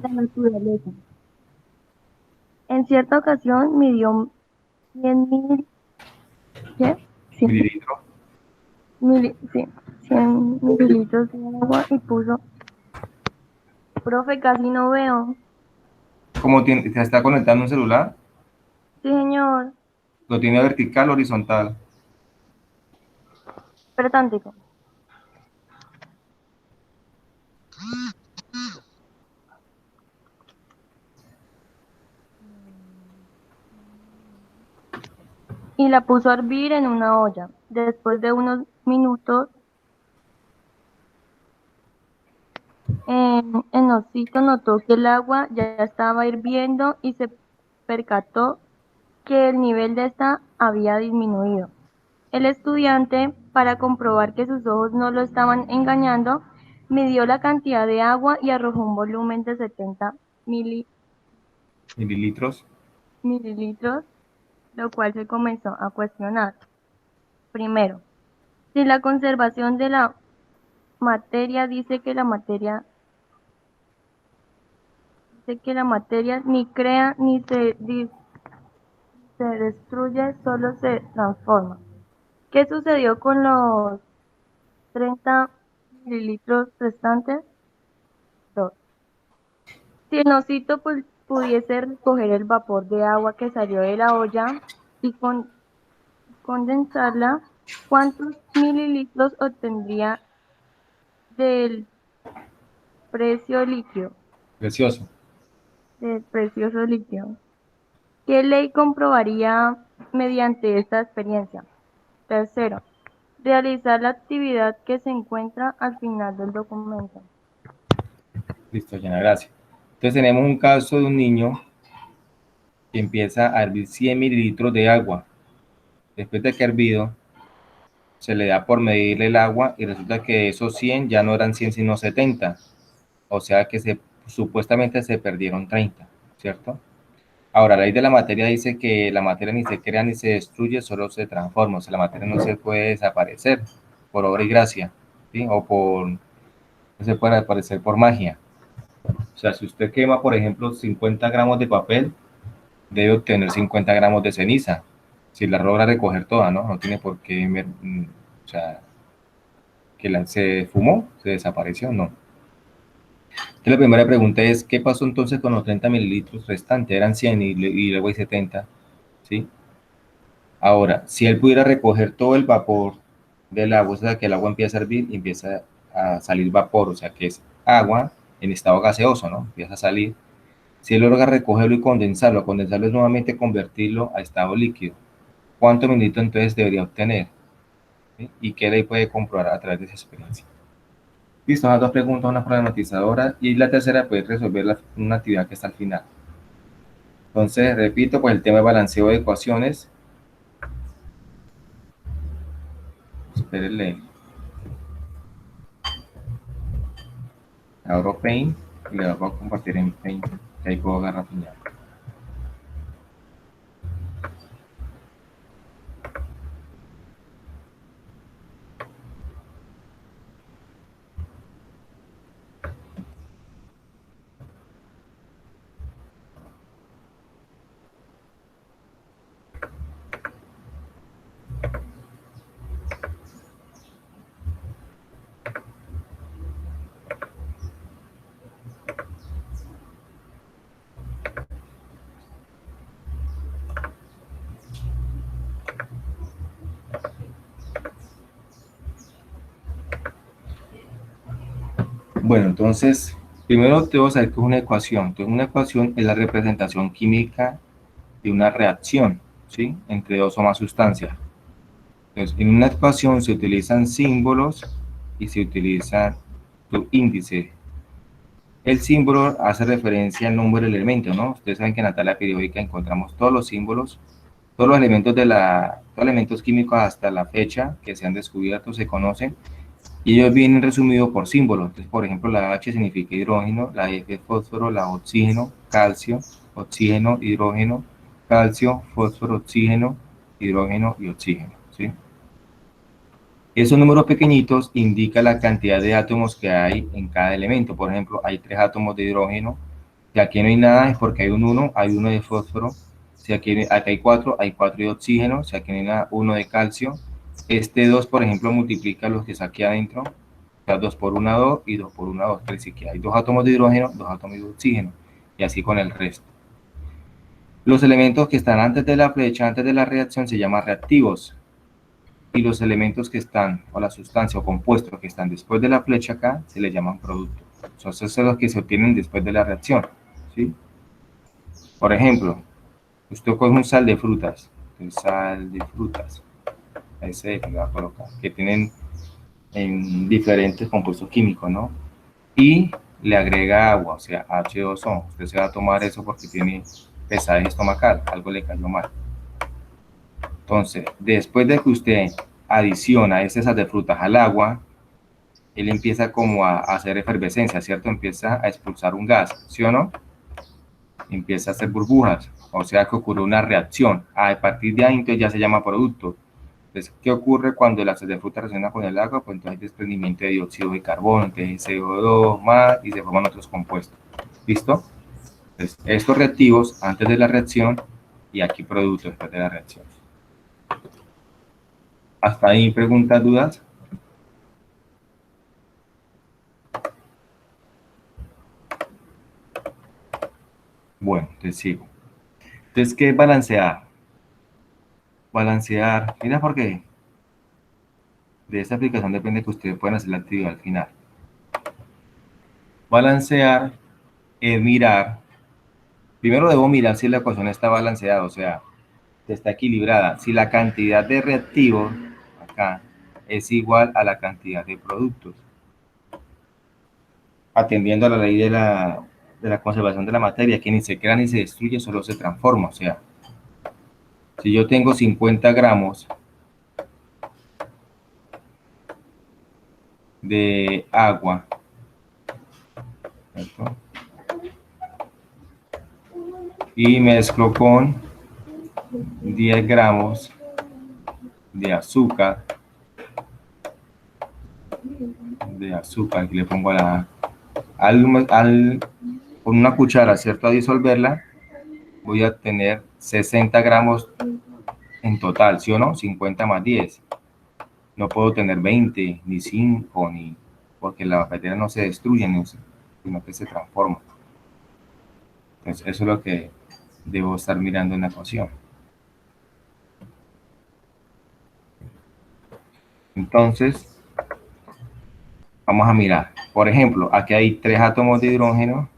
La naturaleza. En cierta ocasión midió 100.000, ¿qué? 100, Mililitro. sí, 100 mililitros de agua y puso, profe, casi no veo. ¿Cómo tiene, se está conectando un celular? Sí, señor, ¿Lo tiene vertical o horizontal? pero tántico. Y la puso a hervir en una olla. Después de unos minutos, Osito notó que el agua ya estaba hirviendo y se percató que el nivel de esta había disminuido. El estudiante, para comprobar que sus ojos no lo estaban engañando, midió la cantidad de agua y arrojó un volumen de 70 mili- Mililitros. mililitros, lo cual se comenzó a cuestionar. Primero, si la conservación de la materia dice que la materia ni crea ni se destruye, solo se transforma. ¿Qué sucedió con los 30 mililitros restantes? Dos. Si el osito pudiese recoger el vapor de agua que salió de la olla y condensarla, ¿cuántos mililitros obtendría del precio líquido, Precioso. del precioso líquido? ¿Qué ley comprobaría mediante esta experiencia? Tercero, realizar la actividad que se encuentra al final del documento. Listo, llena, gracias. Entonces tenemos un caso de un niño que empieza a hervir 100 mililitros de agua. Después de que ha hervido, se le da por medirle el agua y resulta que esos 100 ya no eran 100 sino 70. O sea que supuestamente se perdieron 30, ¿cierto? Ahora, la ley de la materia dice que la materia ni se crea ni se destruye, solo se transforma. O sea, la materia no se puede desaparecer por obra y gracia, ¿sí? No se puede desaparecer por magia. O sea, si usted quema, por ejemplo, 50 gramos de papel, debe obtener 50 gramos de ceniza. Si la logra recoger toda, ¿no? No tiene por qué, o sea, se fumó, se desapareció, no. Entonces, la primera pregunta es, ¿qué pasó entonces con los 30 mililitros restantes? Eran 100 y luego hay 70, ¿sí? Ahora, si él pudiera recoger todo el vapor del agua, o sea, que el agua empieza a hervir y empieza a salir vapor, o sea, que es agua en estado gaseoso, ¿no? Empieza a salir. Si él logra recogerlo y condensarlo es nuevamente convertirlo a estado líquido. ¿Cuánto mililitros entonces debería obtener? ¿Sí? ¿Y qué ley puede comprobar a través de esa experiencia? Listo, las dos preguntas, una problematizadora y la tercera puede resolver una actividad que está al final. Entonces, repito, pues el tema de balanceo de ecuaciones. Espérenle, abro Paint y le voy a compartir en Paint, que ahí puedo agarrar piña. Bueno, entonces, primero debo saber qué es una ecuación. Entonces, una ecuación es la representación química de una reacción, ¿sí? Entre dos o más sustancias. Entonces, en una ecuación se utilizan símbolos y se utiliza tu índice. El símbolo hace referencia al número del elemento, ¿no? Ustedes saben que en la tabla periódica encontramos todos los símbolos, todos los elementos todos los elementos químicos hasta la fecha que se han descubierto, se conocen, y ellos vienen resumidos por símbolos. Entonces, por ejemplo, la H significa hidrógeno, la F fósforo, la oxígeno, calcio, oxígeno, hidrógeno, calcio, fósforo, oxígeno, hidrógeno y oxígeno, ¿sí? Esos números pequeñitos indican la cantidad de átomos que hay en cada elemento. Por ejemplo, hay 3 átomos de hidrógeno, Si aquí no hay nada es porque hay uno de fósforo. Si aquí hay 4, hay 4 de oxígeno. Si aquí no hay nada, 1 de calcio. Este 2, por ejemplo, multiplica los que saqué adentro. O sea, 2 por 1, 2 y 2 por 1, 2. Quiere decir que hay 2 átomos de hidrógeno, 2 átomos de oxígeno. Y así con el resto. Los elementos que están antes de la flecha, antes de la reacción, se llaman reactivos. Y los elementos que están, o la sustancia o compuestos que están después de la flecha acá, se les llaman productos. Esos son los que se obtienen después de la reacción. ¿Sí? Por ejemplo, usted coge un sal de frutas, ese que le va a colocar, que tienen en diferentes compuestos químicos, ¿no? Y le agrega agua, o sea, H2O. Usted se va a tomar eso porque tiene pesadez estomacal, algo le cayó mal. Entonces, después de que usted adiciona ese sal de frutas al agua, él empieza como a hacer efervescencia, ¿cierto? Empieza a expulsar un gas, ¿sí o no? Empieza a hacer burbujas, o sea que ocurre una reacción. A partir de ahí entonces ya se llama producto. Entonces, ¿qué ocurre cuando la sal de fruta reacciona con el agua? Pues entonces hay desprendimiento de dióxido de carbono, entonces CO2 más y se forman otros compuestos. ¿Listo? Entonces, estos reactivos antes de la reacción y aquí producto después de la reacción. ¿Hasta ahí preguntas, dudas? Bueno, te sigo. Entonces, ¿qué es balancear? Balancear, mira por qué. De esta aplicación depende que ustedes puedan hacer la actividad al final. Balancear es mirar. Primero debo mirar si la ecuación está balanceada, o sea, está equilibrada. Si la cantidad de reactivos acá es igual a la cantidad de productos. Atendiendo a la ley de la conservación de la materia, que ni se crea ni se destruye, solo se transforma. O sea, si yo tengo 50 gramos de agua, ¿cierto? Y mezclo con 10 gramos de azúcar, aquí le pongo con una cuchara, ¿cierto? A disolverla, voy a tener 60 gramos en total, ¿sí o no? 50 más 10. No puedo tener 20, ni 5, porque las bacterias no se destruyen, sino que se transforman. Entonces, eso es lo que debo estar mirando en la ecuación. Entonces, vamos a mirar. Por ejemplo, aquí hay 3 átomos de hidrógeno,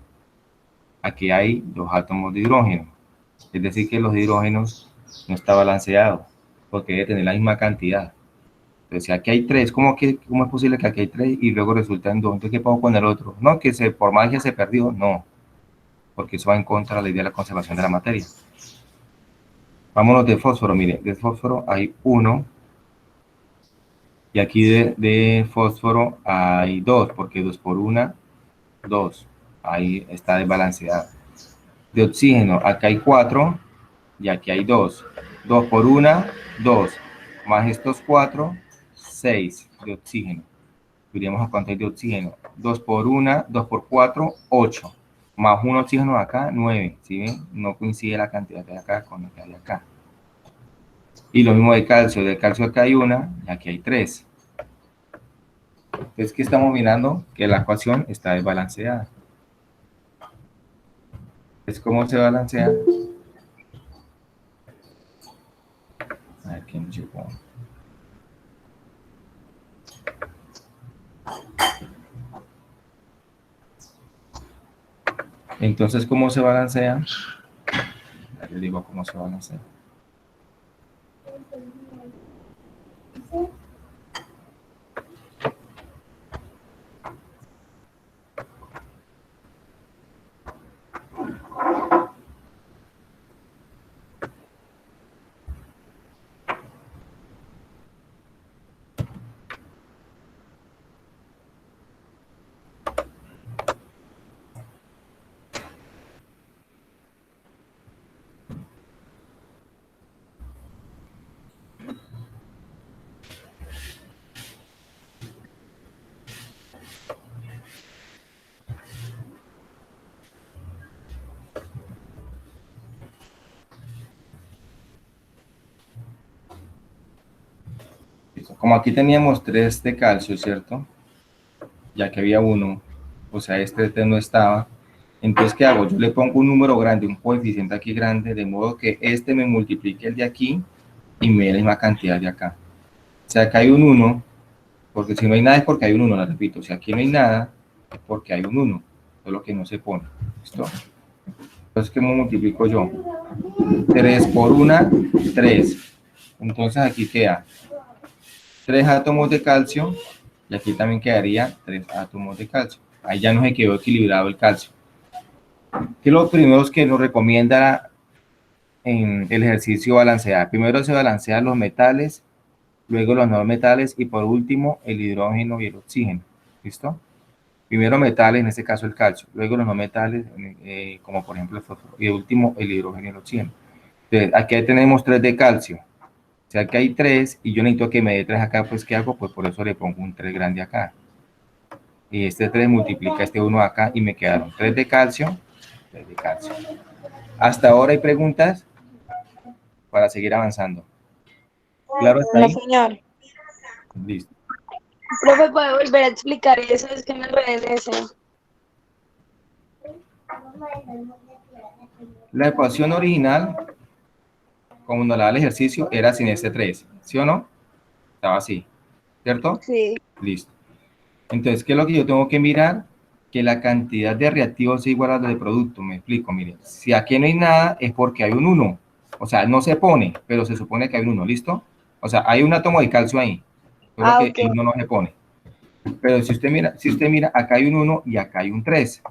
aquí hay 2 átomos de hidrógeno. Es decir, que los hidrógenos no está balanceado, porque debe tener la misma cantidad. Entonces, si aquí hay 3, ¿cómo es posible que aquí hay 3 y luego resulta en 2? Entonces, ¿qué pongo con el otro? No, que por magia se perdió. No, porque eso va en contra de la idea de la conservación de la materia. Vámonos de fósforo, mire, de fósforo hay 1, y aquí de fósforo hay 2, porque 2 por 1, 2. Ahí está desbalanceada. De oxígeno, acá hay 4 y aquí hay 2. 2 por 1, 2. Más estos 4, 6 de oxígeno. Diríamos a cuánto hay de oxígeno. 2 por 1, 2 por 4, 8. Más un oxígeno acá, 9. ¿Sí ven? No coincide la cantidad de acá con la que hay acá. Y lo mismo de calcio. De calcio acá hay 1 y aquí hay 3. Entonces, ¿qué estamos mirando? Que la ecuación está desbalanceada. ¿Es cómo se balancea? A ver, ¿quién llegó? Entonces, ¿cómo se balancea? Ya les digo cómo se balancea. como aquí teníamos 3 de calcio, ¿cierto? Ya que había uno, o sea, este 3 no estaba. Entonces, ¿qué hago? Yo le pongo un número grande, un coeficiente aquí grande, de modo que este me multiplique el de aquí y me dé la misma cantidad de acá. O sea, acá hay un 1, porque si no hay nada es porque hay un 1, la repito. Si aquí no hay nada, es porque hay un 1, solo que no se pone. ¿Listo? Entonces, ¿cómo multiplico yo? 3 por 1, 3. Entonces, aquí queda 3 átomos de calcio y aquí también quedaría 3 átomos de calcio. Ahí ya no se quedó equilibrado el calcio. ¿Qué es lo primero que nos recomienda en el ejercicio balancear? Primero se balancean los metales, luego los no metales y por último el hidrógeno y el oxígeno. ¿Listo? Primero metales, en este caso el calcio, luego los no metales, como por ejemplo el fósforo, y el último el hidrógeno y el oxígeno. Entonces, aquí tenemos 3 de calcio. O sea que hay 3 y yo necesito que me dé 3 acá, pues ¿qué hago? Pues por eso le pongo un 3 grande acá. Y este 3 multiplica este 1 acá y me quedaron 3 de calcio, 3 de calcio. Hasta ahora hay preguntas para seguir avanzando. ¿Claro está No, ahí? señor. Listo. Profe, ¿puede volver a explicar eso? Es que me enredé en eso. La ecuación original, como nos la da el ejercicio, era sin este 3, ¿sí o no? Estaba así, ¿cierto? Sí. Listo. Entonces, ¿qué es lo que yo tengo que mirar? Que la cantidad de reactivos sea igual a la de producto. Me explico, miren. Si aquí no hay nada, es porque hay un 1. O sea, no se pone, pero se supone que hay un 1, ¿listo? O sea, hay un átomo de calcio ahí, solo que Ok. el 1 no se pone. Pero si usted mira, acá hay un 1 y acá hay un 3.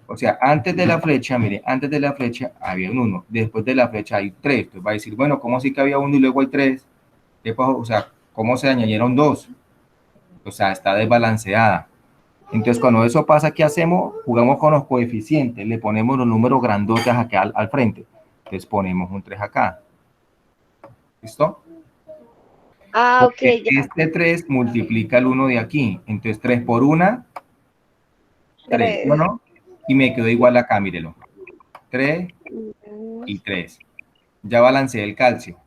O sea, antes de la flecha, mire, antes de la flecha había un 1, después de la flecha hay 3. Entonces va a decir, bueno, ¿cómo sí que había 1 y luego hay 3? ¿Qué pasó? O sea, ¿cómo se añadieron 2? O sea, está desbalanceada. Entonces, cuando eso pasa, ¿qué hacemos? Jugamos con los coeficientes, le ponemos los números grandotes acá al frente. Entonces, ponemos un 3 acá. ¿Listo? Ah, ok, Porque ya. este 3 multiplica el 1 de aquí. Entonces, 3 por 1, 3, ¿sí o 3. no? Y me quedó igual acá, mírelo. 3 y 3. Ya balanceé el calcio.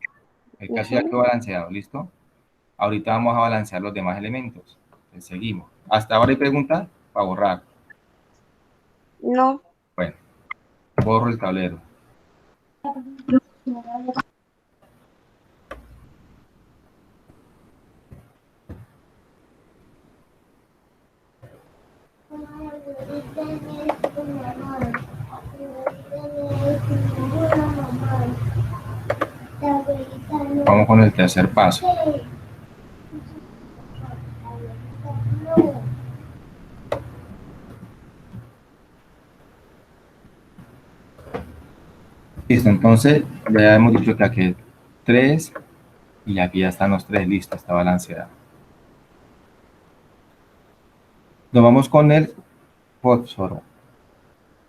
El calcio ya quedó balanceado, ¿listo? Ahorita vamos a balancear los demás elementos. Entonces, seguimos. ¿Hasta ahora hay preguntas? Para borrar. No. Bueno, borro el tablero. Vamos con el tercer paso. Listo, entonces ya hemos dicho que aquí 3 y aquí ya están los 3 listos, está balanceado. Nos vamos con el fósforo.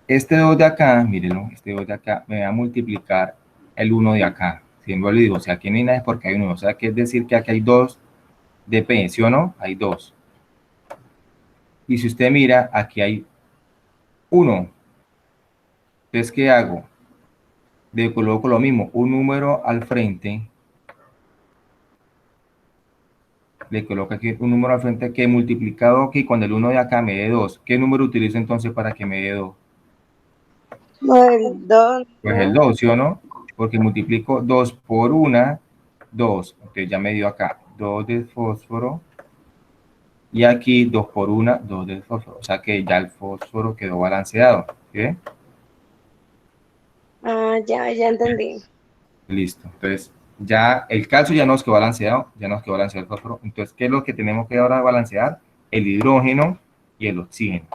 Este 2 de acá, mírenlo, este 2 de acá me va a multiplicar el 1 de acá. Siempre le digo, si aquí no hay nada es porque hay 1, o sea que es decir que aquí hay 2 de P, ¿sí o no? Hay 2. Y si usted mira, aquí hay 1. Entonces, ¿qué hago? Le coloco lo mismo, un número al frente. Le coloco aquí un número al frente que multiplicado aquí con el 1 de acá me dé 2. ¿Qué número utilizo entonces para que me dé 2? El 2, Pues el ¿no? 2, ¿sí o no? Porque multiplico 2 por 1, 2. Entonces ya me dio acá 2 de fósforo. Y aquí 2 por 1, 2 de fósforo. O sea que ya el fósforo quedó balanceado. ¿Sí? Ah, ya entendí. Listo. Entonces ya el calcio ya nos quedó balanceado. Ya nos quedó balanceado el fósforo. Entonces, ¿qué es lo que tenemos que ahora balancear? El hidrógeno y el oxígeno.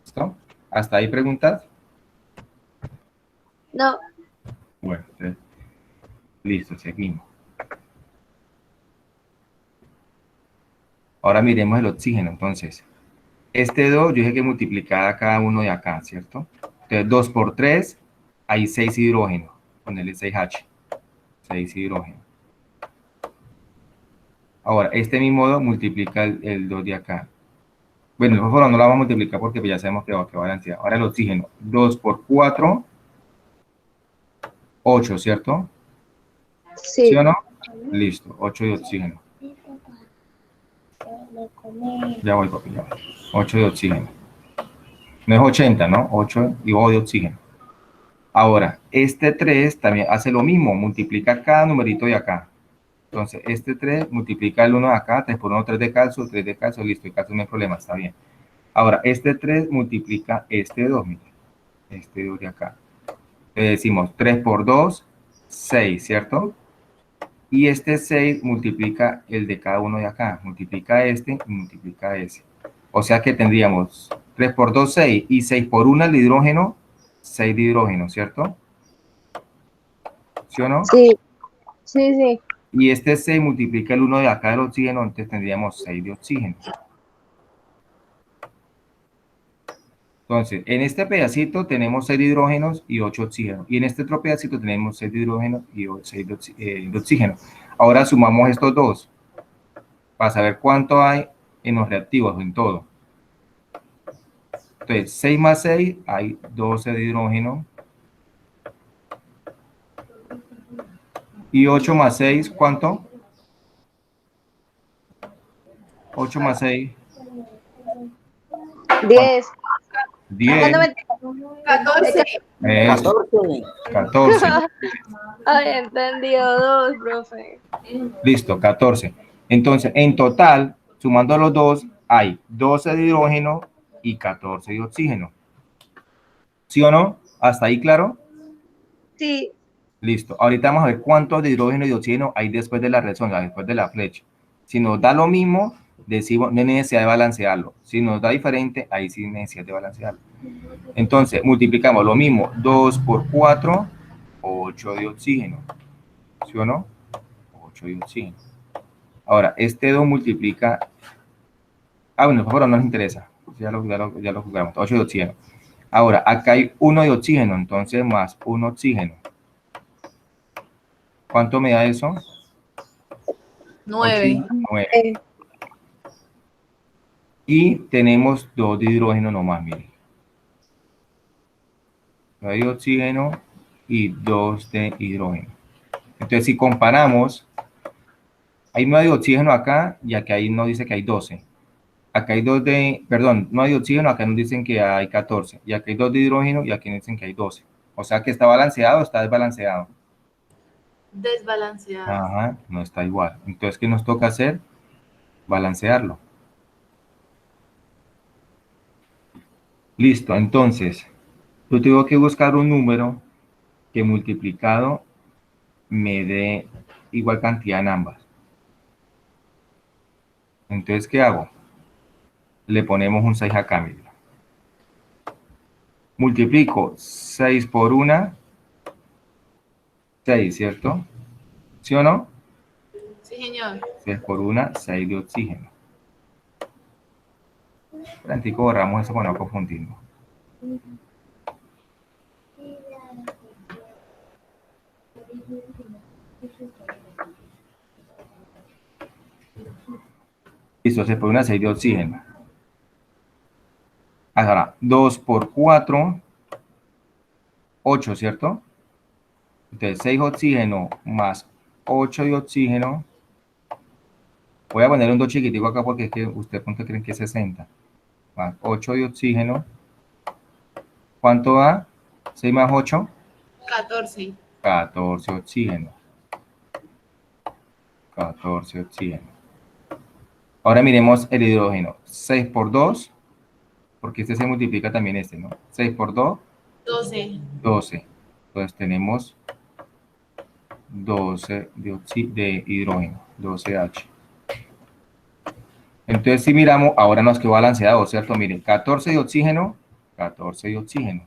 ¿Listo? ¿Hasta ahí preguntas? No. Bueno, entonces, listo, seguimos. Ahora miremos el oxígeno, entonces. Este 2, yo dije que multiplicaba cada uno de acá, ¿cierto? Entonces, 2 por 3, hay 6 hidrógenos. Ponerle 6H. 6 hidrógenos. Ahora, este mismo 2 multiplica el 2 de acá. Bueno, el fósforo no lo vamos a multiplicar porque ya sabemos que va a balancear. Ahora el oxígeno. 2 por 4, 8, ¿cierto? ¿Sí Sí. o no? Listo, 8 de oxígeno. Ya voy, papi, ya voy. 8 de oxígeno. No es 80, ¿no? 8 y O de oxígeno. Ahora, este 3 también hace lo mismo, multiplica cada numerito de acá. Entonces, este 3 multiplica el 1 de acá, 3 por 1, 3 de calcio, listo, el calcio no hay problema, está bien. Ahora, este 3 multiplica este 2, mire, este 2 de acá. Le decimos 3 por 2, 6, ¿cierto? Y este 6 multiplica el de cada uno de acá, multiplica este y multiplica ese. O sea que tendríamos 3 por 2, 6, y 6 por 1 el hidrógeno, 6 de hidrógeno, ¿cierto? ¿Sí o no? Sí, sí, sí. Y este 6 multiplica el 1 de acá del oxígeno, entonces tendríamos 6 de oxígeno. Entonces, en este pedacito tenemos 6 de hidrógenos y 8 oxígenos. Y en este otro pedacito tenemos 6 de hidrógeno y 6 de oxígeno. Ahora sumamos estos dos para saber cuánto hay en los reactivos, en todo. Entonces, 6 más 6, hay 12 de hidrógeno. Y 8 más 6, ¿cuánto? 8 más 6, 10. 10. 14. Eso, 14. Ay, entendido 2, profe. Listo, 14. Entonces, en total, sumando los dos, hay 12 de hidrógeno y 14 de oxígeno. ¿Sí o no? ¿Hasta ahí claro? Sí. Listo. Ahorita vamos a ver cuántos de hidrógeno y de oxígeno hay después de la reacción, después de la flecha. Si nos da lo mismo, decimos, no hay necesidad de balancearlo. Si nos da diferente, ahí sí hay necesidad de balancearlo. Entonces, multiplicamos lo mismo. 2 por 4, 8 de oxígeno. ¿Sí o no? 8 de oxígeno. Ahora, este 2 multiplica... Ah, bueno, pero no nos interesa. Ya lo jugamos. 8 de oxígeno. Ahora, acá hay 1 de oxígeno, entonces más 1 oxígeno. ¿Cuánto me da eso? 9. 9. Y tenemos 2 de hidrógeno nomás, miren. 2 de oxígeno y 2 de hidrógeno. Entonces, si comparamos, hay 9 de oxígeno acá y acá nos dice que hay 12. Acá hay 2 de, perdón, no hay oxígeno, acá nos dicen que hay 14. Y acá hay 2 de hidrógeno y aquí nos dicen que hay 12. O sea que está balanceado o está desbalanceado. Desbalanceado. Ajá, no está igual. Entonces, ¿qué nos toca hacer? Balancearlo. Listo, entonces, yo tengo que buscar un número que multiplicado me dé igual cantidad en ambas. Entonces, ¿qué hago? Le ponemos un 6 acá, mira. Multiplico 6 por 1, 6, ¿cierto? ¿Sí o no? Sí, señor. 6 por 1, 6 de oxígeno. Antico borramos eso para no confundirnos. Listo, 6 por 1, 6 de oxígeno. Ahora, 2 por 4, 8, ¿cierto? Entonces, 6 oxígeno más 8 de oxígeno. Voy a poner un 2 chiquitico acá porque es que usted punto creen que es 60. Más 8 de oxígeno. ¿Cuánto da? 6 más 8. 14. 14 oxígeno. 14 oxígeno. Ahora miremos el hidrógeno. 6 por 2, porque este se multiplica también este, ¿no? 6 por 2, 12. 12. Entonces tenemos 12 de hidrógeno, 12H. Entonces si miramos, ahora nos quedó balanceado, ¿cierto? Miren, 14 de oxígeno, 14 de oxígeno.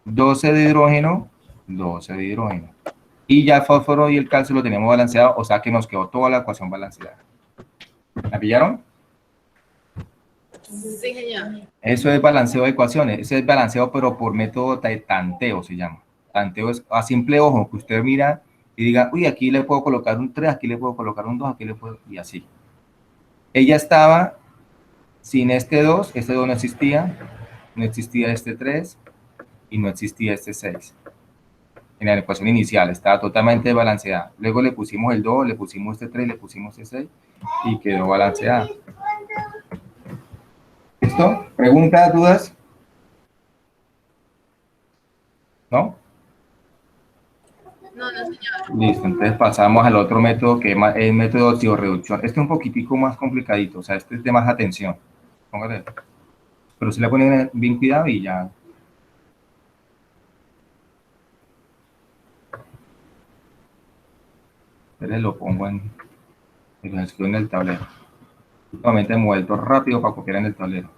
12 de hidrógeno, 12 de hidrógeno. Y ya el fósforo y el calcio lo tenemos balanceado, o sea que nos quedó toda la ecuación balanceada. ¿La pillaron? Sí, señor. Eso es balanceo de ecuaciones. Ese es balanceo, pero por método de tanteo se llama. Tanteo es a simple ojo, que usted mira y diga, uy, aquí le puedo colocar un 3, aquí le puedo colocar un 2, aquí le puedo... y así. Ella estaba sin este 2 no existía, no existía este 3 y no existía este 6. en la ecuación inicial, estaba totalmente balanceada. Luego le pusimos el 2, le pusimos este 3, le pusimos este 6 y quedó balanceada. ¿Listo? ¿Preguntas, dudas? ¿No? No, no, señor. Listo, entonces pasamos al otro método que es el método de oxidoreducción. Este es un poquitico más complicadito, o sea, este es de más atención. Póngale. Pero si le ponen bien cuidado y ya. Entonces lo pongo lo escribo en el tablero. Nuevamente me vuelto rápido para copiar en el tablero.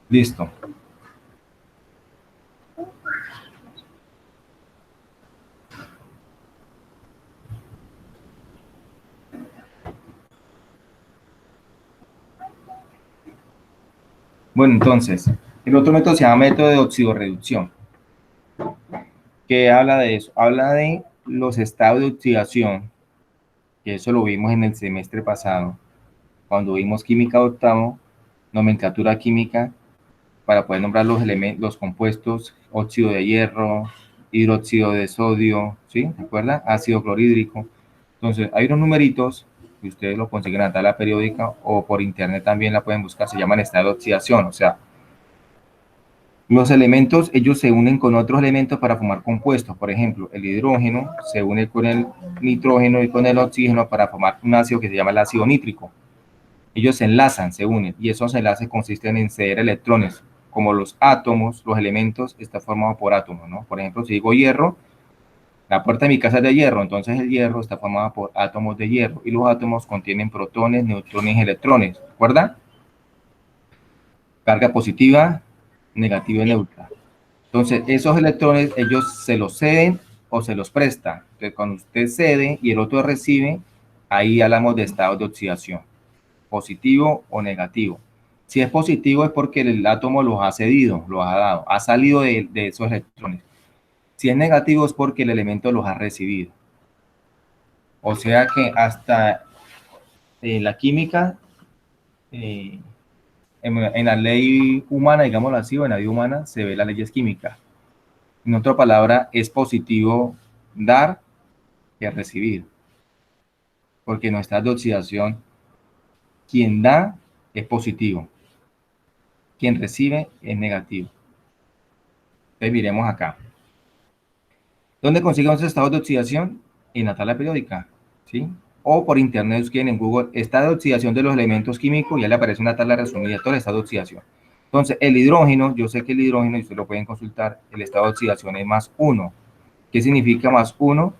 Listo. Bueno, entonces, el otro método se llama método de oxidorreducción. ¿Qué habla de eso? Habla de los estados de oxidación, que eso lo vimos en el semestre pasado, cuando vimos química octavo, nomenclatura química, para poder nombrar los elementos, los compuestos, óxido de hierro, hidróxido de sodio, ¿sí? ¿Se acuerdan? Ácido clorhídrico. Entonces, hay unos numeritos que ustedes lo consiguen en la tabla periódica o por internet también la pueden buscar, se llaman estado de oxidación, o sea, los elementos, ellos se unen con otros elementos para formar compuestos. Por ejemplo, el hidrógeno se une con el nitrógeno y con el oxígeno para formar un ácido que se llama el ácido nítrico. Ellos se enlazan, se unen, y esos enlaces consisten en ceder electrones. Como los átomos, los elementos están formados por átomos, ¿no? Por ejemplo, si digo hierro, la puerta de mi casa es de hierro, entonces el hierro está formado por átomos de hierro, y los átomos contienen protones, neutrones y electrones, ¿recuerda? Carga positiva, negativa y neutra. Entonces, esos electrones, ellos se los ceden o se los presta. Entonces, cuando usted cede y el otro recibe, ahí hablamos de estado de oxidación, positivo o negativo. Si es positivo es porque el átomo los ha cedido, los ha dado, ha salido de esos electrones. Si es negativo es porque el elemento los ha recibido. O sea que hasta la química, en la ley humana, digámoslo así, o en la vida humana, se ve las leyes químicas. En otra palabra, es positivo dar que recibir, porque en nuestra de oxidación, quien da es positivo, quien recibe es negativo. Entonces miremos acá. ¿Dónde consiguen esos estados de oxidación? En la tabla periódica, ¿sí? O por internet, busquen en Google, estado de oxidación de los elementos químicos, y ya le aparece una tabla resumida de todo el estado de oxidación. Entonces, el hidrógeno, yo sé que el hidrógeno, y ustedes lo pueden consultar, el estado de oxidación es +1. ¿Qué significa +1?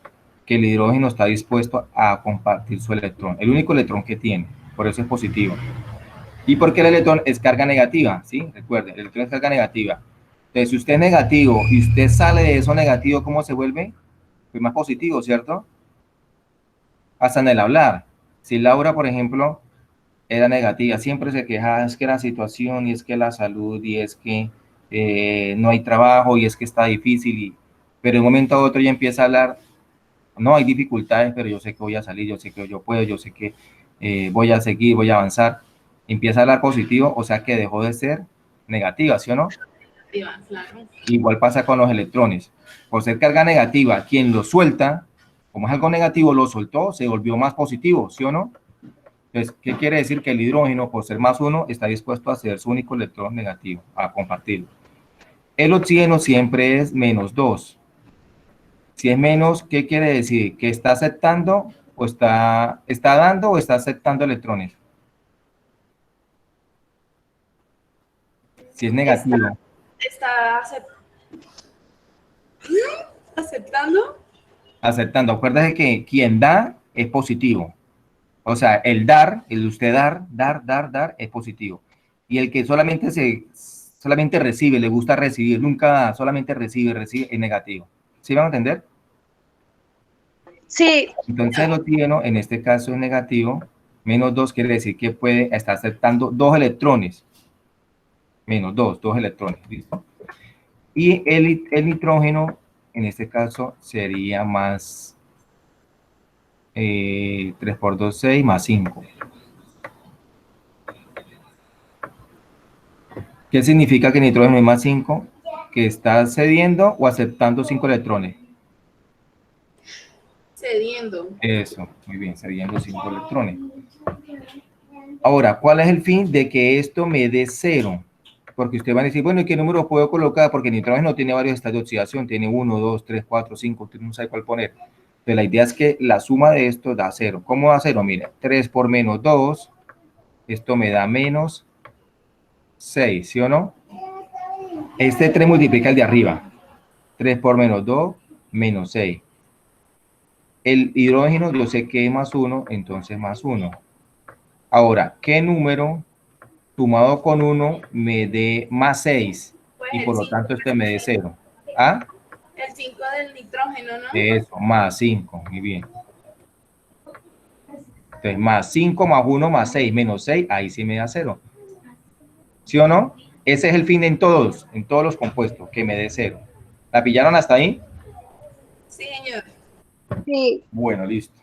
Que el hidrógeno está dispuesto a compartir su electrón, el único electrón que tiene, por eso es positivo. ¿Y por qué el electrón es carga negativa? ¿Sí? Recuerden, el electrón es carga negativa. Entonces, si usted es negativo y usted sale de eso negativo, ¿cómo se vuelve? Pues más positivo, ¿cierto? Hasta en el hablar. Si Laura, por ejemplo, era negativa, siempre se quejaba, es que la situación, y es que la salud, y es que no hay trabajo, y es que está difícil, pero de un momento a otro ya empieza a hablar, no, hay dificultades, pero yo sé que voy a salir, yo sé que yo puedo, yo sé que voy a seguir, voy a avanzar. Empieza a hablar positivo, o sea que dejó de ser negativa, ¿sí o no? Claro. Igual pasa con los electrones. Por ser carga negativa, quien lo suelta, como es algo negativo, lo soltó, se volvió más positivo, ¿sí o no? Entonces, ¿qué quiere decir? Que el hidrógeno, por ser +1, está dispuesto a ceder su único electrón negativo, a compartirlo. El oxígeno siempre es -2. Si es menos, ¿qué quiere decir? ¿Que está aceptando o está dando o está aceptando electrones? Si es negativo. Está aceptando. Aceptando. Acuérdate que quien da es positivo. O sea, el dar, el usted dar, es positivo. Y el que solamente recibe, le gusta recibir, nunca da, solamente recibe, es negativo. ¿Sí van a entender? Sí, Entonces el oxígeno, en este caso es negativo, -2 quiere decir que puede estar aceptando 2 electrones. -2 electrones, ¿listo? Y el nitrógeno en este caso sería más 3 por 2, 6, más 5. ¿Qué significa que nitrógeno es más 5? Que está cediendo o aceptando 5 electrones. Cediendo. Eso, muy bien, cediendo 5 electrones. Ahora, ¿cuál es el fin de que esto me dé 0? Porque usted va a decir, bueno, ¿y qué número puedo colocar? Porque el nitrógeno tiene varios estados de oxidación, tiene 1, 2, 3, 4, 5, usted no sabe cuál poner. Pero la idea es que la suma de esto da 0. ¿Cómo da 0? Mire, 3 por menos 2, esto me da menos 6, ¿sí o no? Este 3 multiplica el de arriba. 3 por menos 2, menos 6. El hidrógeno yo sé que es más 1, entonces más 1. Ahora, ¿qué número sumado con 1 me dé más 6? Pues Y el por lo 5. tanto este me dé 0. ¿Ah? El 5 del nitrógeno, ¿no? Eso, más 5. Muy bien. Entonces, más 5 más 1 más 6 menos 6, ahí sí me da 0. ¿Sí o no? Ese es el fin en todos los compuestos, que me dé 0. ¿La pillaron hasta ahí? Sí, señor. Sí. Bueno, listo.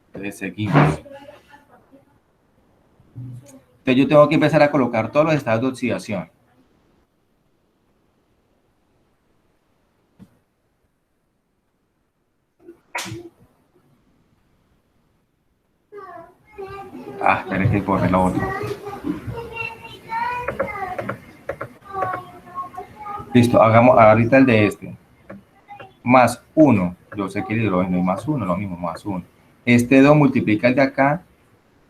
Entonces seguimos. Entonces yo tengo que empezar a colocar todos los estados de oxidación. Espera que corre la otra. Listo, hagamos ahorita el de este. Más 1. Yo sé que el hidrógeno es más 1, lo mismo, más 1. Este 2 multiplica el de acá,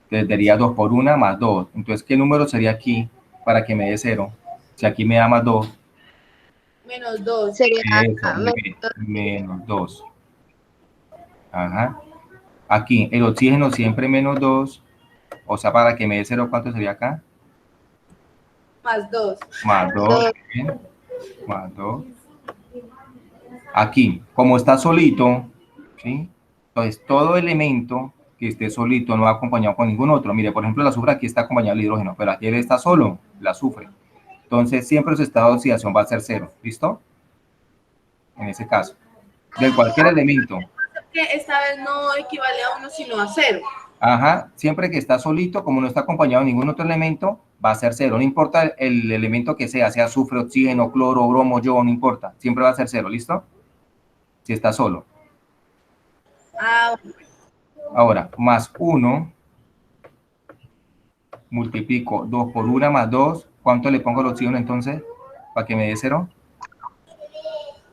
entonces daría 2 por 1 más 2. Entonces, ¿qué número sería aquí para que me dé 0? Si aquí me da más 2. Menos 2. Sería Eso, muy bien. Menos 2. Ajá. Aquí, el oxígeno siempre menos 2. O sea, para que me dé 0, ¿cuánto sería acá? Más 2. Más 2. Más 2. Aquí, como está solito, ¿sí? Entonces, todo elemento que esté solito no va acompañado con ningún otro. Mire, por ejemplo, el azufre aquí está acompañado del hidrógeno, pero aquí él está solo, el azufre. Entonces, siempre su estado de oxidación va a ser 0. ¿Listo? En ese caso. De cualquier elemento. Que esta vez no equivale a 1, sino a 0. Ajá, siempre que está solito, como no está acompañado de ningún otro elemento, va a ser 0. No importa el elemento que sea azufre, oxígeno, cloro, bromo, yodo, no importa. Siempre va a ser 0, ¿listo? Si está solo. Ah, Ahora, más 1, multiplico 2 por 1 más 2. ¿Cuánto le pongo al oxígeno entonces? Para que me dé 0.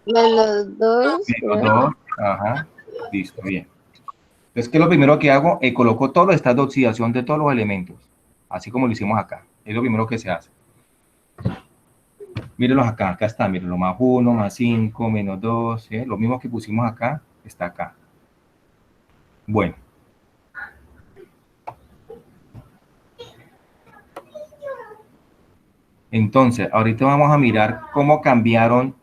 menos 2. Menos 2. Ajá, listo, bien. Entonces, ¿qué es lo primero que hago? Coloco todos los estados de oxidación de todos los elementos, así como lo hicimos acá. Es lo primero que se hace. Mírenlos acá, acá está, mírenlo, más 1, más 5, menos 2, ¿sí? Lo mismo que pusimos acá, está acá. Bueno. Entonces, ahorita vamos a mirar cómo cambiaron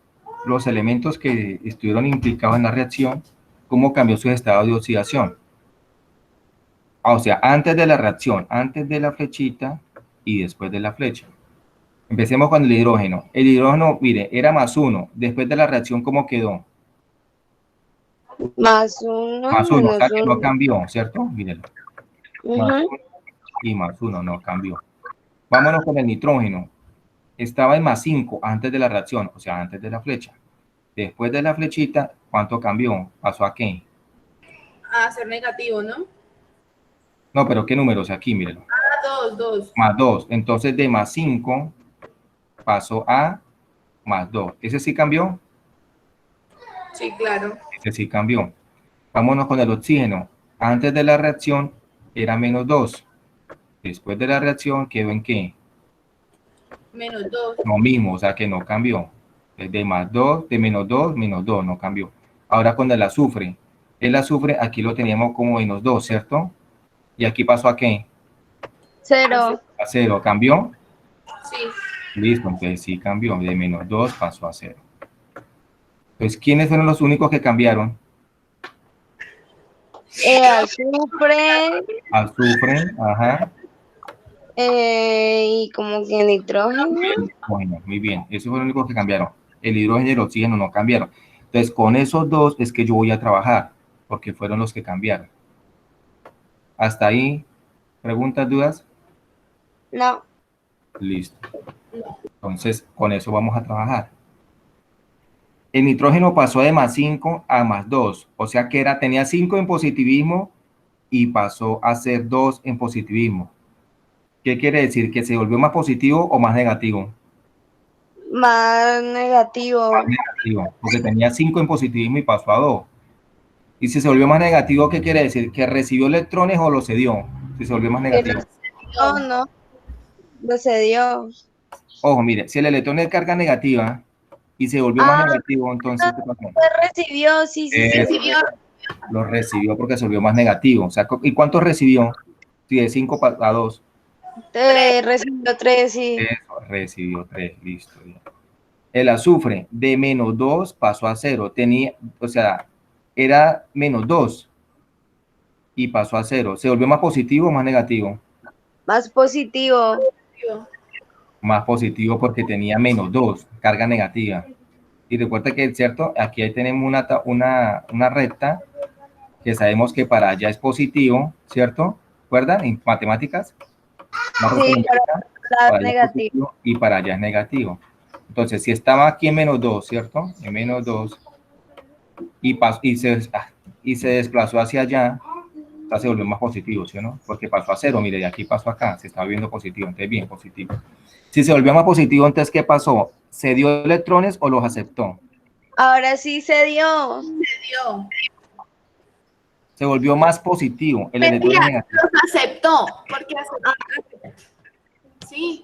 los elementos que estuvieron implicados en la reacción, cómo cambió su estado de oxidación. O sea, antes de la reacción, antes de la flechita y después de la flecha. Empecemos con el hidrógeno. El hidrógeno, mire, era más 1. Después de la reacción, ¿cómo quedó? Más 1, Más 1, o sea menos que no 1. cambió, ¿cierto? Mírenlo. Más 1 y más 1 no cambió. Vámonos con el nitrógeno. Estaba en más 5 antes de la reacción, o sea, antes de la flecha. Después de la flechita, ¿cuánto cambió? ¿Pasó a qué? a ser negativo, ¿no? No, pero ¿qué números? Aquí, mírenlo. Ah, 2, 2. Más 2. Entonces, de más 5 pasó a más 2. ¿Ese sí cambió? Sí, claro. Ese sí cambió. Vámonos con el oxígeno. Antes de la reacción era menos 2. Después de la reacción quedó en ¿qué? Menos 2. Lo mismo, o sea que no cambió. De más 2, de menos 2, menos 2, no cambió. Ahora con el azufre aquí lo teníamos como menos 2, ¿cierto? ¿Y aquí pasó a qué? 0. A 0, ¿cambió? Sí. Listo, entonces sí cambió. De menos 2 pasó a 0. Entonces, ¿quiénes fueron los únicos que cambiaron? Azufre. Azufre, ajá. Y como que nitrógeno. Bueno, muy bien. Esos fueron los únicos que cambiaron. el hidrógeno y el oxígeno no cambiaron. Entonces, con esos dos es que yo voy a trabajar, porque fueron los que cambiaron. ¿Hasta ahí? ¿Preguntas, dudas? No. Listo. Entonces, con eso vamos a trabajar. El nitrógeno pasó de +5 a +2, o sea que tenía 5 en positivismo y pasó a ser 2 en positivismo. ¿Qué quiere decir? ¿Que se volvió más positivo o más negativo? Más negativo. Más negativo, porque tenía 5 en positivismo y pasó a 2. Y si se volvió más negativo, ¿qué quiere decir? ¿Que recibió electrones o los cedió? Si se volvió más negativo. No. Lo cedió. Ojo, mire, si el electrón es de carga negativa y se volvió más negativo, entonces, ¿qué pasó? Recibió, sí. Lo recibió porque se volvió más negativo. O sea, ¿y cuánto recibió? Si de 5 a 2. Recibió 3, sí. Eso, recibió 3, listo. Bien. El azufre de -2 pasó a 0. Tenía, o sea, era -2 y pasó a 0. ¿Se volvió más positivo o más negativo? Más positivo. Más positivo porque tenía -2, carga negativa. Y recuerda que, ¿cierto? Aquí tenemos una recta que sabemos que para allá es positivo, ¿cierto? ¿Recuerdan? En matemáticas. Sí, para negativo. Y para allá es negativo. Entonces, si estaba aquí en -2, ¿cierto? En -2 y se desplazó hacia allá, ya se volvió más positivo, ¿sí o no? Porque pasó a 0, mire, de aquí pasó acá, se estaba viendo positivo, entonces bien positivo. Si se volvió más positivo, entonces, ¿qué pasó? ¿Se dio electrones o los aceptó? Ahora sí se dio. Se volvió más positivo, el electrón negativo. Los aceptó, porque aceptó. Sí.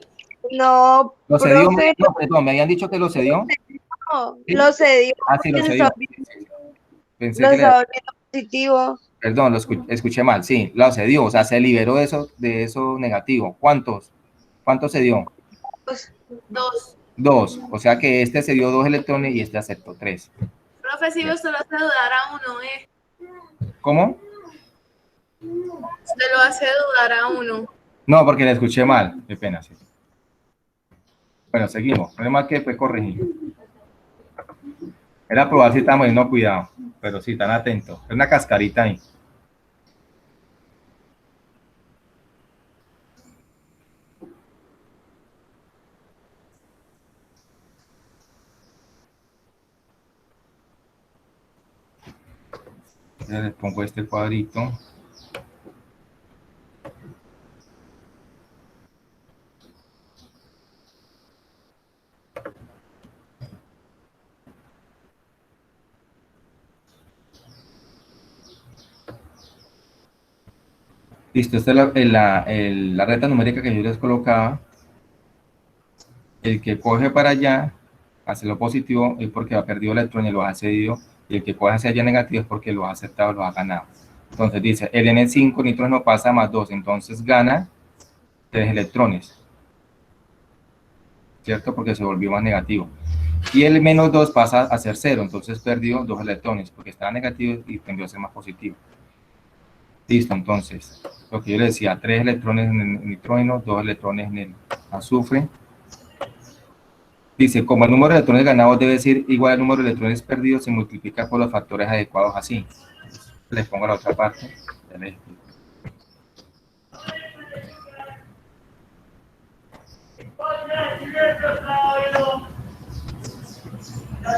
No, ¿Lo cedió? profe, No, perdón, me habían dicho que lo cedió. no, ¿Sí? lo cedió. Ah, sí, lo cedió. Pensé Lo que estaba volviendo positivo. Perdón, escuché mal, sí, lo cedió, o sea, se liberó de eso negativo. ¿Cuántos se dio? 2. 2, o sea que este se dio 2 electrones y este aceptó 3. Profe, si usted lo hace dudar a uno, ¿Cómo? Usted lo hace dudar a uno. No, porque le escuché mal, qué pena, sí. Bueno, seguimos, el problema es que fue corregido. Era probar si estamos yendo cuidado, pero sí, tan atentos. Es una cascarita ahí. Ya les pongo este cuadrito. Listo, esta es la recta numérica que yo les colocaba. El que coge para allá, hace lo positivo, es porque ha perdido electrones y lo ha cedido. Y el que coge hacia allá negativo es porque lo ha aceptado, lo ha ganado. Entonces dice, el N5 nitrógeno pasa a +2, entonces gana 3 electrones. ¿Cierto? Porque se volvió más negativo. Y el -2 pasa a ser 0, entonces perdió 2 electrones, porque estaba negativo y tendió a ser más positivo. Listo, entonces, lo que yo le decía, 3 electrones en el nitrógeno, 2 electrones en el azufre. Dice, como el número de electrones ganados debe ser igual al número de electrones perdidos, se multiplica por los factores adecuados así. Les pongo la otra parte. Ya les explico.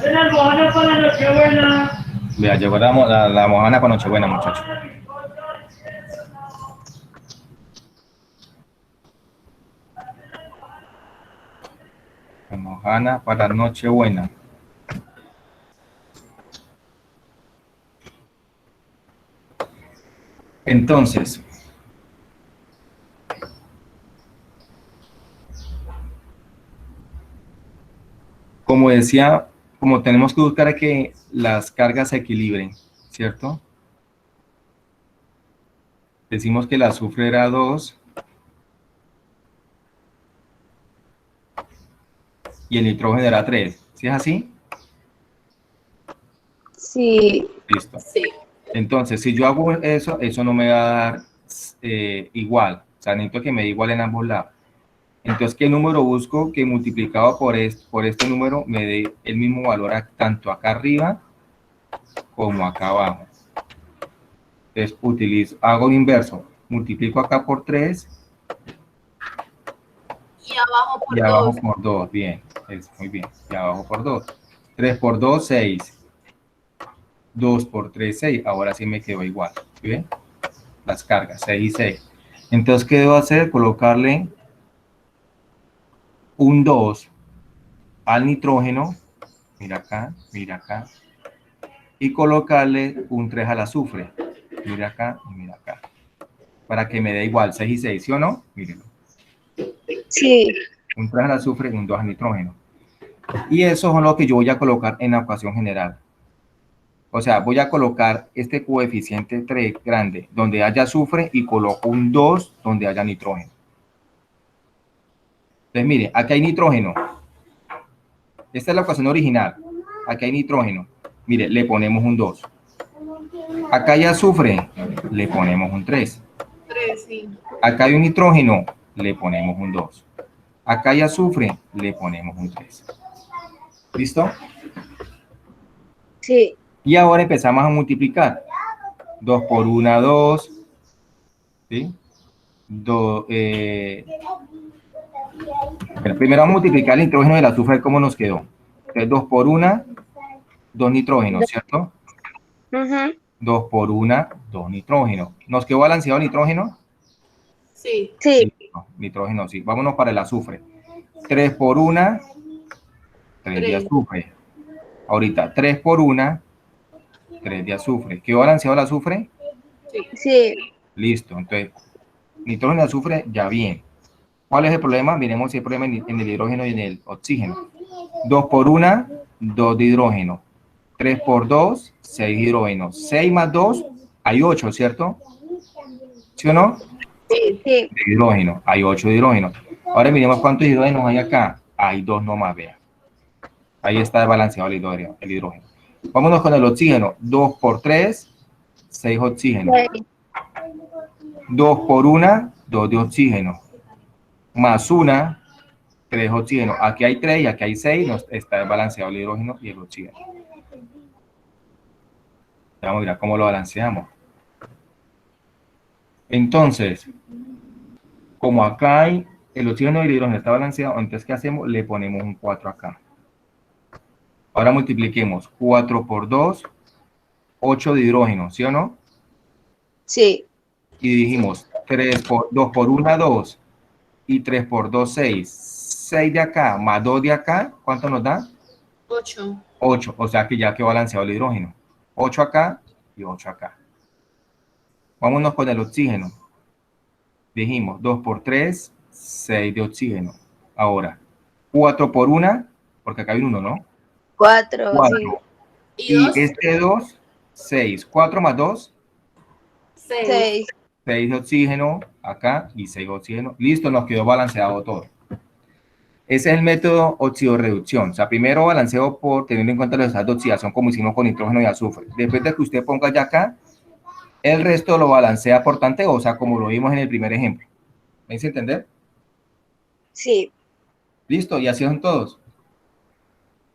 La mojana para Nochebuena. Vea, llegó la mojana con Nochebuena, muchachos. La mojana para Nochebuena. Entonces, como decía, como tenemos que buscar que las cargas se equilibren, ¿cierto? Decimos que el azufre era 2 y el nitrógeno era 3. ¿Sí es así? Sí. Listo. Sí. Entonces, si yo hago eso no me va a dar igual. O sea, necesito que me dé igual en ambos lados. Entonces, ¿qué número busco? Que multiplicado por este número me dé el mismo valor tanto acá arriba como acá abajo. Entonces, hago un inverso. Multiplico acá por 3 Y abajo y por abajo 2. por 2. Bien, muy bien. Y abajo por 2. 3 por 2, 6. 2 por 3, 6. Ahora sí me quedó igual. ¿Sí ven? Las cargas, 6 y 6. Entonces, ¿qué debo hacer? Colocarle un 2 al nitrógeno. Mira acá. Y colocarle un 3 al azufre. Mira acá y mira acá. Para que me dé igual 6 y 6, ¿sí o no? Mírenlo. Sí. Un 3 al azufre y un 2 al nitrógeno. Y eso es lo que yo voy a colocar en la ecuación general. O sea, voy a colocar este coeficiente 3 grande donde haya azufre y coloco un 2 donde haya nitrógeno. Entonces, mire, aquí hay nitrógeno. Esta es la ecuación original. Aquí hay nitrógeno. Mire, le ponemos un 2. Acá hay azufre, le ponemos un 3. 3, sí. Acá hay un nitrógeno, le ponemos un 2. Acá hay azufre, le ponemos un 3. ¿Listo? Sí. Y ahora empezamos a multiplicar. 2 por 1, 2. ¿Sí? Primero vamos a multiplicar el nitrógeno y el azufre, ¿cómo nos quedó? Entonces, 2 por 1, 2 nitrógenos, ¿cierto? 2 por 1, 2 nitrógenos. ¿Nos quedó balanceado el nitrógeno? Sí. Sí. No, nitrógeno, sí. Vámonos para el azufre. 3 por 1, 3 de Tres. azufre. Ahorita, 3 por 1, 3 de azufre. ¿Quedó balanceado el azufre? Sí. Listo. Entonces, nitrógeno y azufre, ya bien. ¿Cuál es el problema? Miremos si hay problema en el hidrógeno y en el oxígeno. 2 por 1, 2 de hidrógeno. 3 por 2, 6 hidrógeno. 6 más 2, hay 8, ¿cierto? ¿Sí o no? Sí. De hidrógeno, hay 8 de hidrógeno. Ahora miremos cuántos hidrógenos hay acá. Hay 2 nomás, vea. Ahí está desbalanceado el hidrógeno. Vámonos con el oxígeno. 2 por 3, 6 oxígeno. 2 por 1, 2 de oxígeno. Más 1, 3 oxígeno. Aquí hay 3 y aquí hay 6. Está desbalanceado el hidrógeno y el oxígeno. Vamos a mirar cómo lo balanceamos. Entonces, como acá hay el oxígeno y el hidrógeno está balanceado, entonces, ¿qué hacemos? Le ponemos un 4 acá. Ahora multipliquemos 4 por 2, 8 de hidrógeno, ¿sí o no? Sí. Y dijimos 2 por 1, 2. Y 3 por 2, 6. 6 de acá más 2 de acá, ¿cuánto nos da? 8. 8, o sea que ya quedó balanceado el hidrógeno. 8 acá y 8 acá. Vámonos con el oxígeno. Dijimos 2 por 3, 6 de oxígeno. Ahora, 4 por 1, porque acá hay un 1, ¿no? 4. 4. Sí. ¿Y 2? este 2, 6. 4 más 2, 6. 6. 6 de oxígeno acá y 6 de oxígeno. Listo, nos quedó balanceado todo. Ese es el método oxidorreducción. O sea, primero balanceo por teniendo en cuenta los estados de oxidación como hicimos con nitrógeno y azufre. Después de que usted ponga ya acá, el resto lo balancea por tanteo, o sea, como lo vimos en el primer ejemplo. ¿Me hice entender? Sí. Listo, y así son todos.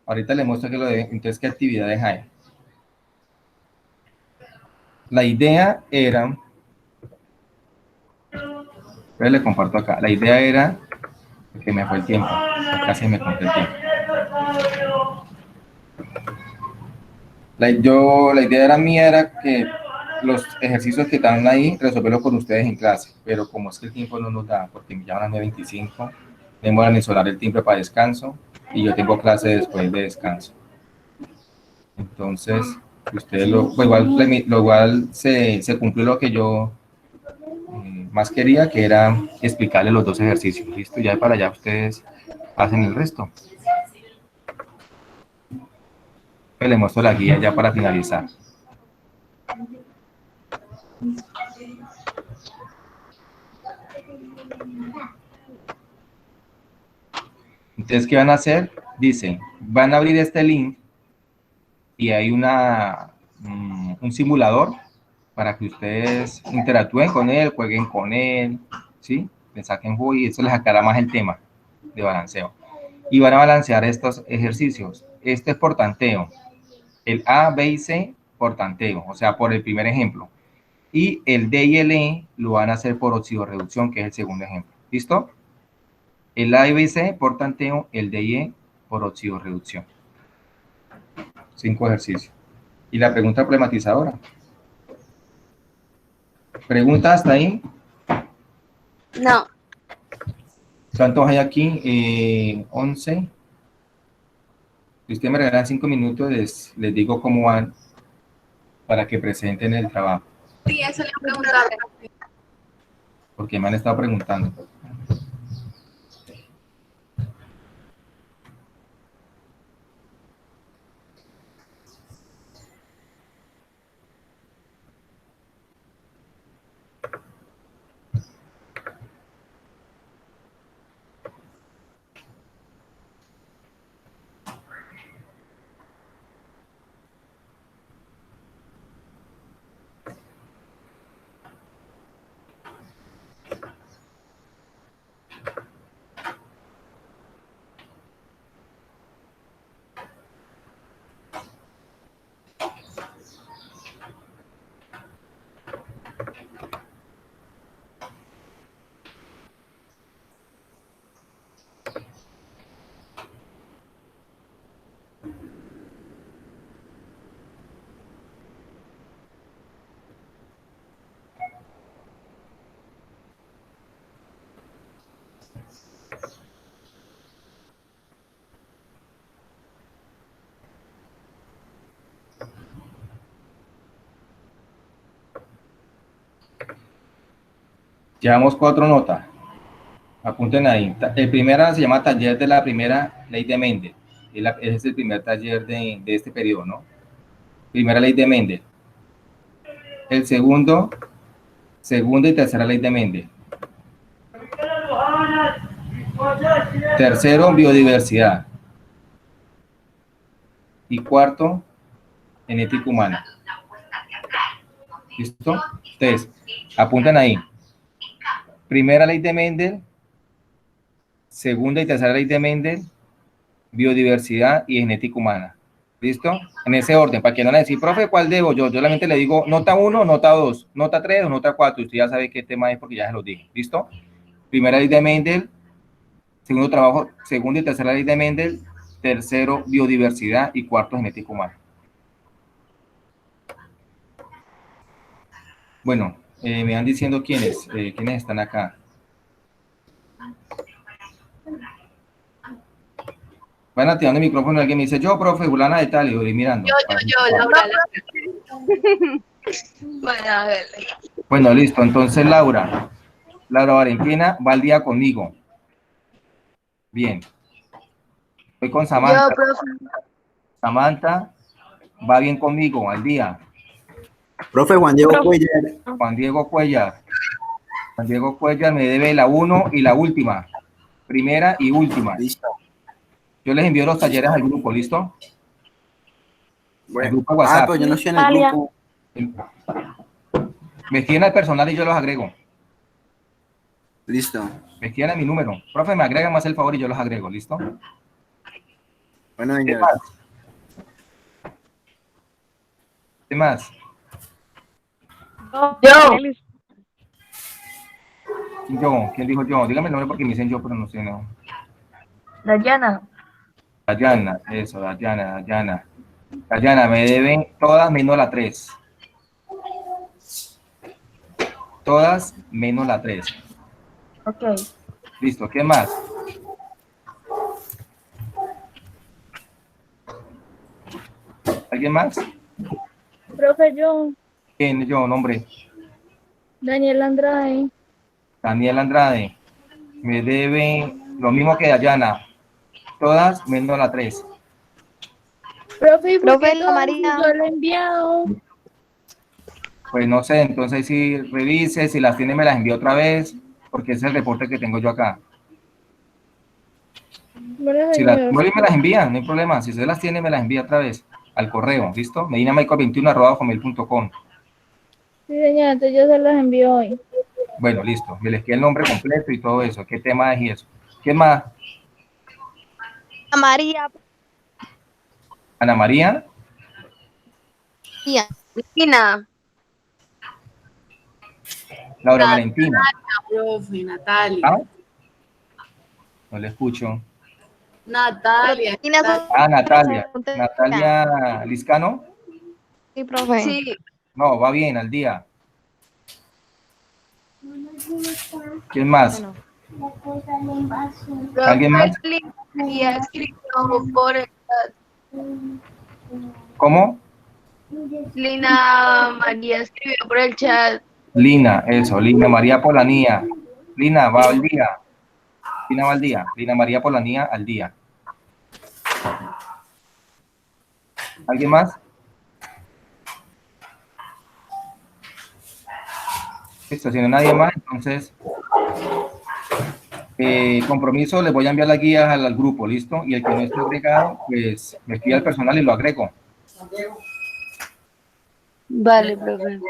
Ahorita les muestro que entonces, ¿qué actividades hay? La idea era, pero les comparto acá, la idea era, que me fue el tiempo, casi me conté el tiempo. La idea era mía era que los ejercicios que están ahí, resolverlos con ustedes en clase, pero como es que el tiempo no nos da, porque me llaman a 9:25, demoran en sonar el timbre para descanso, y yo tengo clase después de descanso. Entonces, ustedes igual se cumplió lo que yo más quería, que era explicarles los dos ejercicios. Listo, ya para allá ustedes hacen el resto. Pues les muestro la guía ya para finalizar. Entonces, ¿qué van a hacer? Dicen, van a abrir este link y hay un simulador para que ustedes interactúen con él, jueguen con él, ¿sí? que saquen jugo y eso les aclara más el tema de balanceo. Y van a balancear estos ejercicios. Este es por tanteo. El A, B y C por tanteo, o sea, por el primer ejemplo. Y el D y el E lo van a hacer por oxidorreducción, que es el segundo ejemplo. ¿Listo? El A, B y C por tanteo, el D y E por oxidorreducción. 5 ejercicios. Y la pregunta problematizadora. ¿Pregunta hasta ahí? No. ¿Cuántos hay aquí? 11. Si ustedes me regalan 5 minutos, les digo cómo van para que presenten el trabajo. Sí, eso le preguntaba. Porque me han estado preguntando. Llevamos 4 notas. Apunten ahí. El primero se llama taller de la primera ley de Mendel. Ese es el primer taller de este periodo, ¿no? Primera ley de Mendel. El segundo, segunda y tercera ley de Mendel. Tercero, biodiversidad. Y cuarto, genética humana. ¿Listo? Entonces, apunten ahí. Primera ley de Mendel, segunda y tercera ley de Mendel, biodiversidad y genética humana. ¿Listo? En ese orden, para que no le decir, profe, ¿cuál debo? Yo solamente le digo nota 1, nota 2, nota 3 o nota 4. Usted ya sabe qué tema es porque ya se lo dije. ¿Listo? Primera ley de Mendel, segundo trabajo, segunda y tercera ley de Mendel, tercero, biodiversidad y cuarto, genética humana. Bueno, me van diciendo quiénes están acá. Van activando el micrófono, alguien me dice, yo, profe, fulana de tal, y voy mirando. Yo, Laura. Bueno, a ver. Bueno, listo, entonces Laura Valentina va al día conmigo. Bien. Voy con Samantha. Yo, profe. Samantha va bien conmigo al día. Profe Juan Diego Cuellar. Juan Diego Cuellar. Juan Diego Cuellar me debe la 1 y la última. Primera y última. Listo. Yo les envío los talleres al grupo, ¿listo? Bueno. El grupo WhatsApp. Pues yo no estoy en el grupo. Me escriben al personal y yo los agrego. Listo. Me escriben a mi número. Profe, me agregan más el favor y yo los agrego, ¿listo? Bueno, ¿Qué señor. más? ¿Qué más? Yo, ¿quién dijo yo? Dígame el nombre porque me dicen yo, pero no sé, no. Dayana. Dayana, eso, Dayana. Dayana, me deben todas menos la 3. Todas menos la 3. Ok. Listo, ¿qué más? ¿Alguien más? Profe, yo, ¿Quién? Yo, nombre. Daniel Andrade. Daniel Andrade. Me debe lo mismo que Dayana. Todas menos la 3. Profe, ¿y por Profe, qué la todo María. yo lo he enviado? Pues no sé, entonces si revise, si las tiene me las envío otra vez, porque ese es el reporte que tengo yo acá. Bueno, Si las señor. no, me las envían, no hay problema. Si usted las tiene, me las envía otra vez al correo, ¿listo? medinamichael21@gmail.com. Sí, señor, entonces yo se los envío hoy. Bueno, listo. Me les queda el nombre completo y todo eso. ¿Qué tema es y eso? ¿Quién más? María. Ana María. Lina. Laura Valentina. Profe, Natalia. ¿Ah? No le escucho. Natalia. Ah, Natalia. Natalia Liscano. Sí, profe. Sí. No, va bien, al día. ¿Quién más? ¿Alguien más? Lina escribió por el chat. ¿Cómo? Lina María escribió por el chat. Lina, eso, Lina María Polanía. Lina, va al día. Lina va al día. Lina María Polanía al día. ¿Alguien más? Listo, si no hay nadie más, entonces compromiso, les voy a enviar las guías al grupo, ¿listo? Y el que no esté agregado, pues me escribe al personal y lo agrego. Vale, profe.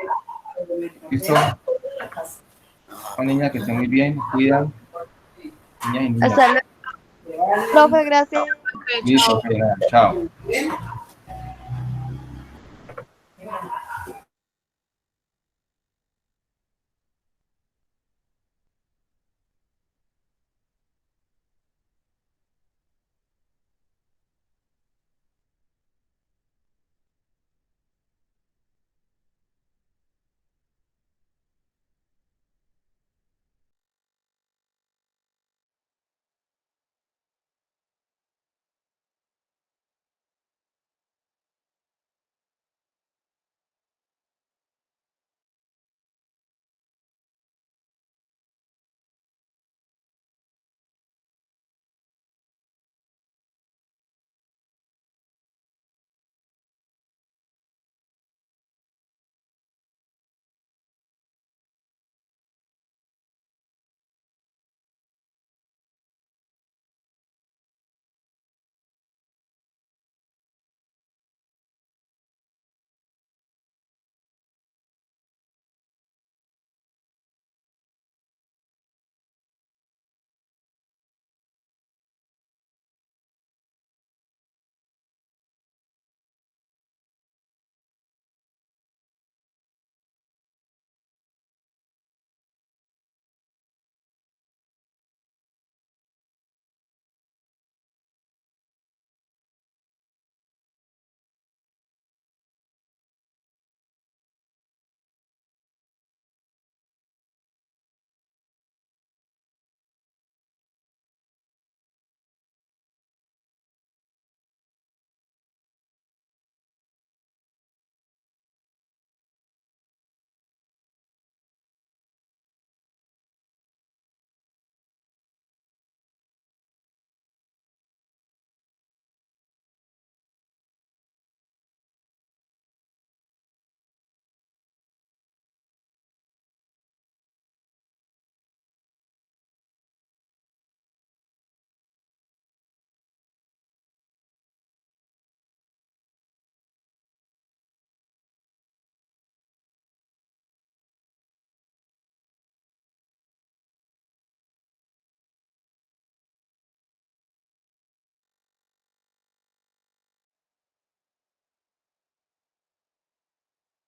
¿Listo? Son niñas que estén muy bien, cuidan. Niñas y niños. Hasta luego. Profe, gracias. Listo, ok, chao.